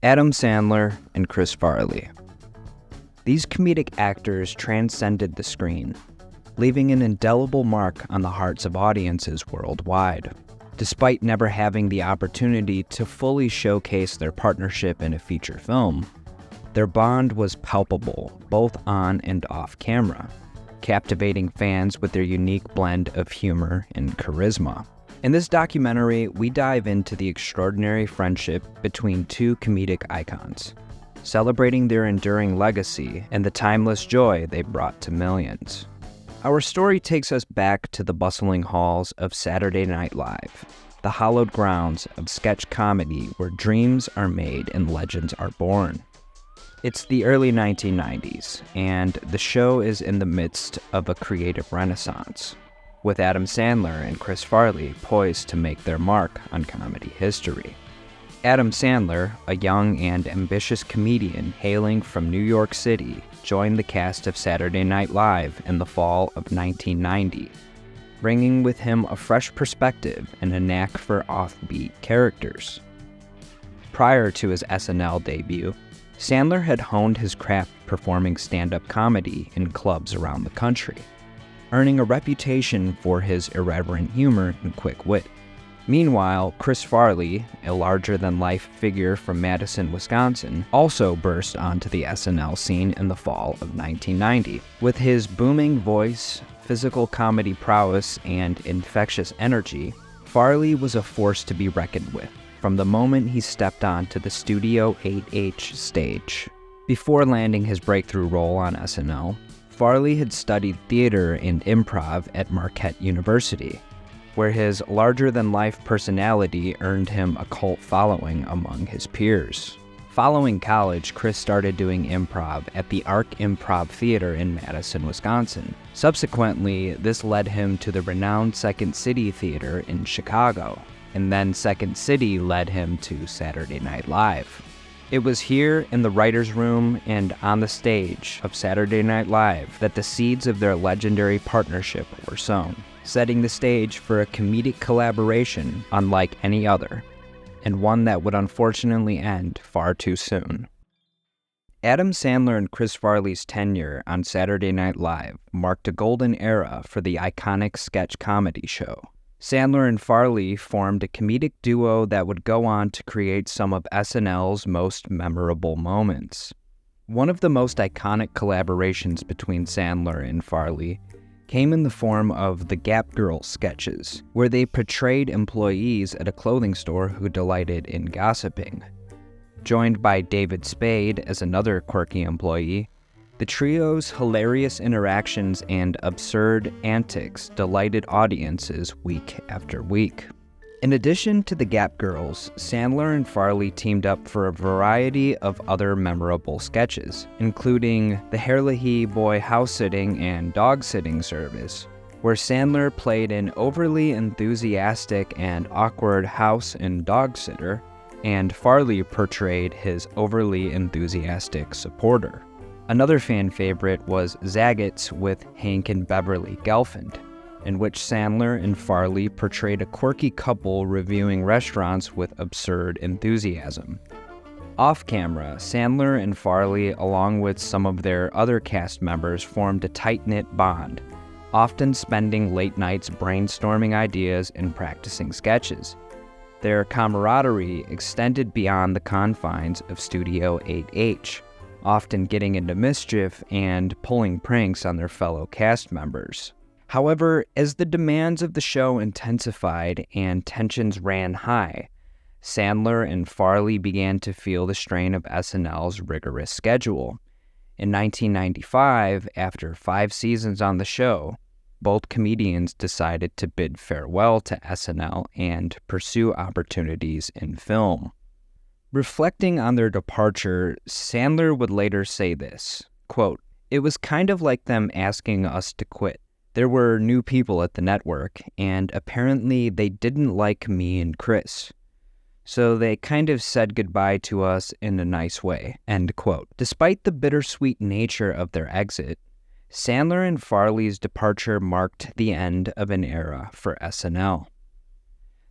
Adam Sandler and Chris Farley. These comedic actors transcended the screen, leaving an indelible mark on the hearts of audiences worldwide. Despite never having the opportunity to fully showcase their partnership in a feature film, their bond was palpable both on and off camera, captivating fans with their unique blend of humor and charisma. In this documentary, we dive into the extraordinary friendship between two comedic icons, celebrating their enduring legacy and the timeless joy they brought to millions. Our story takes us back to the bustling halls of Saturday Night Live, the hallowed grounds of sketch comedy where dreams are made and legends are born. It's the early 1990s, and the show is in the midst of a creative renaissance, with Adam Sandler and Chris Farley poised to make their mark on comedy history. Adam Sandler, a young and ambitious comedian hailing from New York City, joined the cast of Saturday Night Live in the fall of 1990, bringing with him a fresh perspective and a knack for offbeat characters. Prior to his SNL debut, Sandler had honed his craft performing stand-up comedy in clubs around the country, earning a reputation for his irreverent humor and quick wit. Meanwhile, Chris Farley, a larger-than-life figure from Madison, Wisconsin, also burst onto the SNL scene in the fall of 1990. With his booming voice, physical comedy prowess, and infectious energy, Farley was a force to be reckoned with from the moment he stepped onto the Studio 8H stage. Before landing his breakthrough role on SNL, Farley had studied theater and improv at Marquette University, where his larger-than-life personality earned him a cult following among his peers. Following college, Chris started doing improv at the Arc Improv Theater in Madison, Wisconsin. Subsequently, this led him to the renowned Second City Theater in Chicago, and then Second City led him to Saturday Night Live. It was here in the writer's room and on the stage of Saturday Night Live that the seeds of their legendary partnership were sown, setting the stage for a comedic collaboration unlike any other, and one that would unfortunately end far too soon. Adam Sandler and Chris Farley's tenure on Saturday Night Live marked a golden era for the iconic sketch comedy show. Sandler and Farley formed a comedic duo that would go on to create some of SNL's most memorable moments. One of the most iconic collaborations between Sandler and Farley came in the form of the Gap Girls sketches, where they portrayed employees at a clothing store who delighted in gossiping. Joined by David Spade as another quirky employee, the trio's hilarious interactions and absurd antics delighted audiences week after week. In addition to the Gap Girls, Sandler and Farley teamed up for a variety of other memorable sketches, including the Herlihy Boy house-sitting and dog-sitting service, where Sandler played an overly enthusiastic and awkward house and dog sitter, and Farley portrayed his overly enthusiastic supporter. Another fan favorite was Zagat's with Hank and Beverly Gelfand, in which Sandler and Farley portrayed a quirky couple reviewing restaurants with absurd enthusiasm. Off-camera, Sandler and Farley, along with some of their other cast members, formed a tight-knit bond, often spending late nights brainstorming ideas and practicing sketches. Their camaraderie extended beyond the confines of Studio 8H, often getting into mischief and pulling pranks on their fellow cast members. However, as the demands of the show intensified and tensions ran high, Sandler and Farley began to feel the strain of SNL's rigorous schedule. In 1995, after 5 seasons on the show, both comedians decided to bid farewell to SNL and pursue opportunities in film. Reflecting on their departure, Sandler would later say this, quote, "It was kind of like them asking us to quit. There were new people at the network, and apparently they didn't like me and Chris. So they kind of said goodbye to us in a nice way," end quote. Despite the bittersweet nature of their exit, Sandler and Farley's departure marked the end of an era for SNL.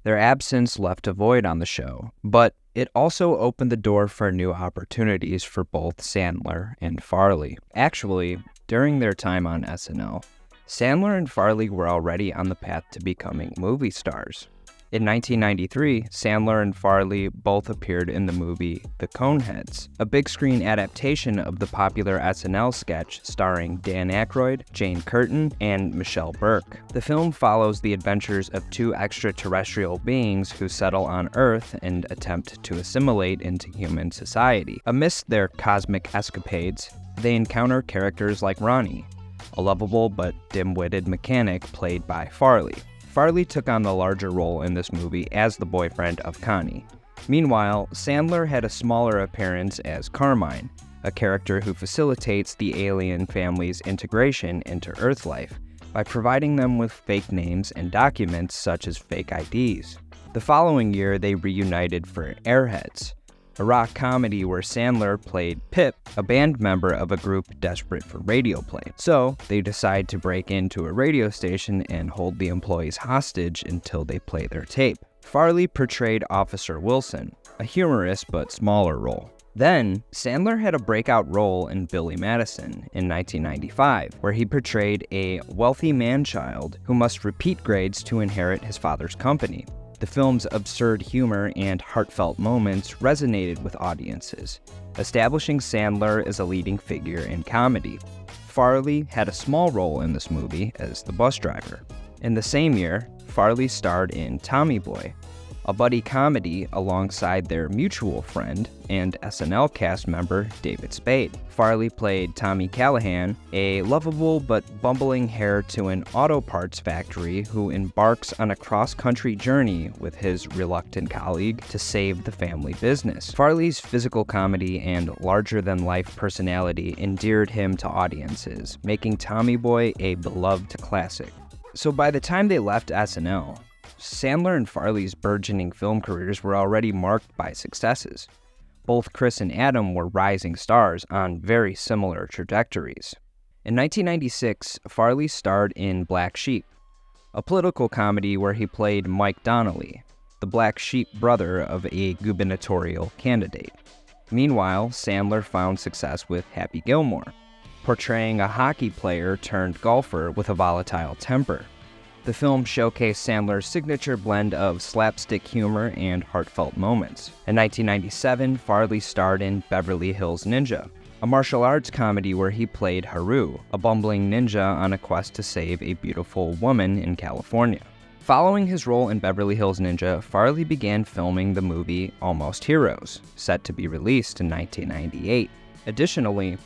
Their absence left a void on the show, but It also opened the door for new opportunities for both Sandler and Farley. Actually, during their time on SNL, Sandler and Farley were already on the path to becoming movie stars. In 1993, Sandler and Farley both appeared in the movie The Coneheads, a big-screen adaptation of the popular SNL sketch starring Dan Aykroyd, Jane Curtin, and Michelle Burke. The film follows the adventures of two extraterrestrial beings who settle on Earth and attempt to assimilate into human society. Amidst their cosmic escapades, they encounter characters like Ronnie, a lovable but dim-witted mechanic played by Farley. Farley took on the larger role in this movie as the boyfriend of Connie. Meanwhile, Sandler had a smaller appearance as Carmine, a character who facilitates the alien family's integration into Earth life by providing them with fake names and documents such as fake IDs. The following year, they reunited for Airheads, a rock comedy where Sandler played Pip, a band member of a group desperate for radio play. So, they decide to break into a radio station and hold the employees hostage until they play their tape. Farley portrayed Officer Wilson, a humorous but smaller role. Then, Sandler had a breakout role in Billy Madison in 1995, where he portrayed a wealthy man-child who must repeat grades to inherit his father's company. The film's absurd humor and heartfelt moments resonated with audiences, establishing Sandler as a leading figure in comedy. Farley had a small role in this movie as the bus driver. In the same year, Farley starred in Tommy Boy, a buddy comedy alongside their mutual friend and SNL cast member David Spade. Farley played Tommy Callahan, a lovable but bumbling heir to an auto parts factory who embarks on a cross-country journey with his reluctant colleague to save the family business. Farley's physical comedy and larger-than-life personality endeared him to audiences, making Tommy Boy a beloved classic. So by the time they left SNL, Sandler and Farley's burgeoning film careers were already marked by successes. Both Chris and Adam were rising stars on very similar trajectories. In 1996, Farley starred in Black Sheep, a political comedy where he played Mike Donnelly, the black sheep brother of a gubernatorial candidate. Meanwhile, Sandler found success with Happy Gilmore, portraying a hockey player turned golfer with a volatile temper. The film showcased Sandler's signature blend of slapstick humor and heartfelt moments. In 1997, Farley starred in Beverly Hills Ninja, a martial arts comedy where he played Haru, a bumbling ninja on a quest to save a beautiful woman in California. Following his role in Beverly Hills Ninja, Farley began filming the movie Almost Heroes, set to be released in 1998. Additionally,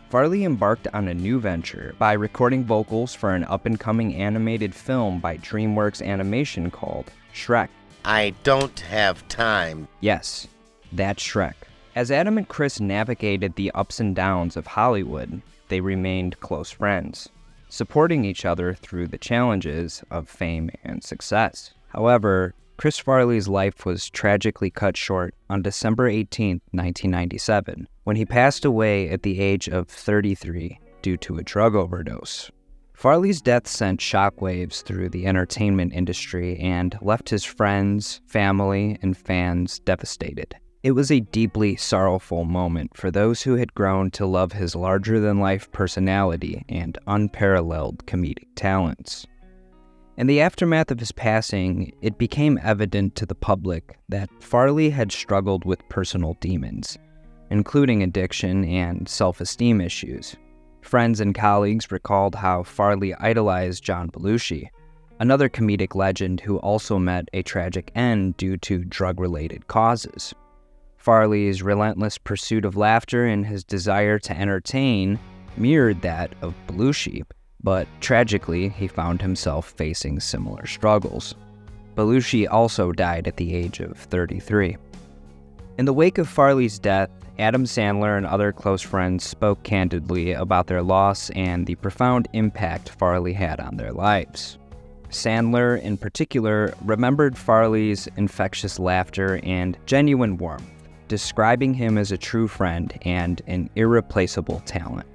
Farley embarked on a new venture by recording vocals for an up-and-coming animated film by DreamWorks Animation called Shrek. I don't have time. Yes, that's Shrek. As Adam and Chris navigated the ups and downs of Hollywood, they remained close friends, supporting each other through the challenges of fame and success. However, Chris Farley's life was tragically cut short on December 18, 1997, when he passed away at the age of 33 due to a drug overdose. Farley's death sent shockwaves through the entertainment industry and left his friends, family, and fans devastated. It was a deeply sorrowful moment for those who had grown to love his larger-than-life personality and unparalleled comedic talents. In the aftermath of his passing, it became evident to the public that Farley had struggled with personal demons, including addiction and self-esteem issues. Friends and colleagues recalled how Farley idolized John Belushi, another comedic legend who also met a tragic end due to drug-related causes. Farley's relentless pursuit of laughter and his desire to entertain mirrored that of Belushi, but tragically, he found himself facing similar struggles. Belushi also died at the age of 33. In the wake of Farley's death, Adam Sandler and other close friends spoke candidly about their loss and the profound impact Farley had on their lives. Sandler, in particular, remembered Farley's infectious laughter and genuine warmth, describing him as a true friend and an irreplaceable talent.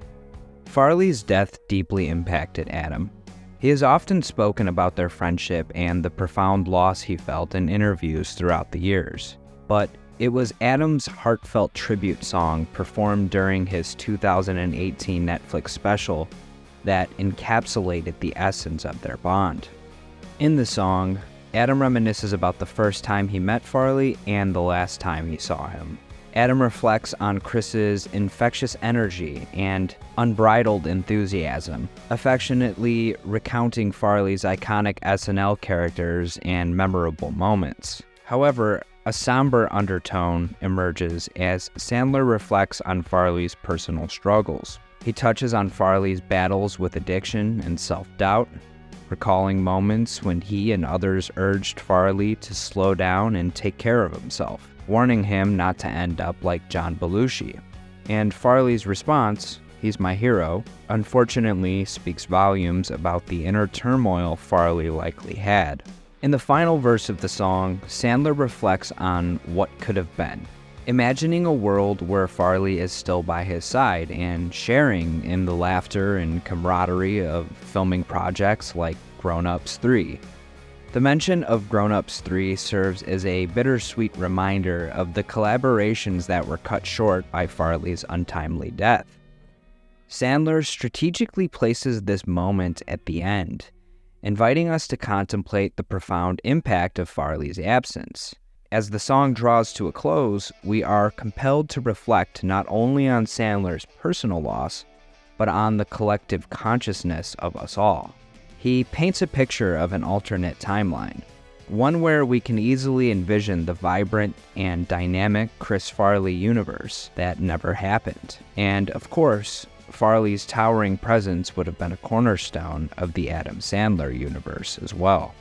Farley's death deeply impacted Adam. He has often spoken about their friendship and the profound loss he felt in interviews throughout the years. But It was Adam's heartfelt tribute song performed during his 2018 Netflix special that encapsulated the essence of their bond. In the song, Adam reminisces about the first time he met Farley and the last time he saw him. Adam reflects on Chris's infectious energy and unbridled enthusiasm, affectionately recounting Farley's iconic SNL characters and memorable moments. However, a somber undertone emerges as Sandler reflects on Farley's personal struggles. He touches on Farley's battles with addiction and self-doubt, recalling moments when he and others urged Farley to slow down and take care of himself, warning him not to end up like John Belushi. And Farley's response, "He's my hero," unfortunately speaks volumes about the inner turmoil Farley likely had. In the final verse of the song, Sandler reflects on what could have been, imagining a world where Farley is still by his side and sharing in the laughter and camaraderie of filming projects like Grown Ups 3. The mention of Grown Ups 3 serves as a bittersweet reminder of the collaborations that were cut short by Farley's untimely death. Sandler strategically places this moment at the end, inviting us to contemplate the profound impact of Farley's absence. As the song draws to a close, we are compelled to reflect not only on Sandler's personal loss, but on the collective consciousness of us all. He paints a picture of an alternate timeline, one where we can easily envision the vibrant and dynamic Chris Farley universe that never happened. And of course, Farley's towering presence would have been a cornerstone of the Adam Sandler universe as well.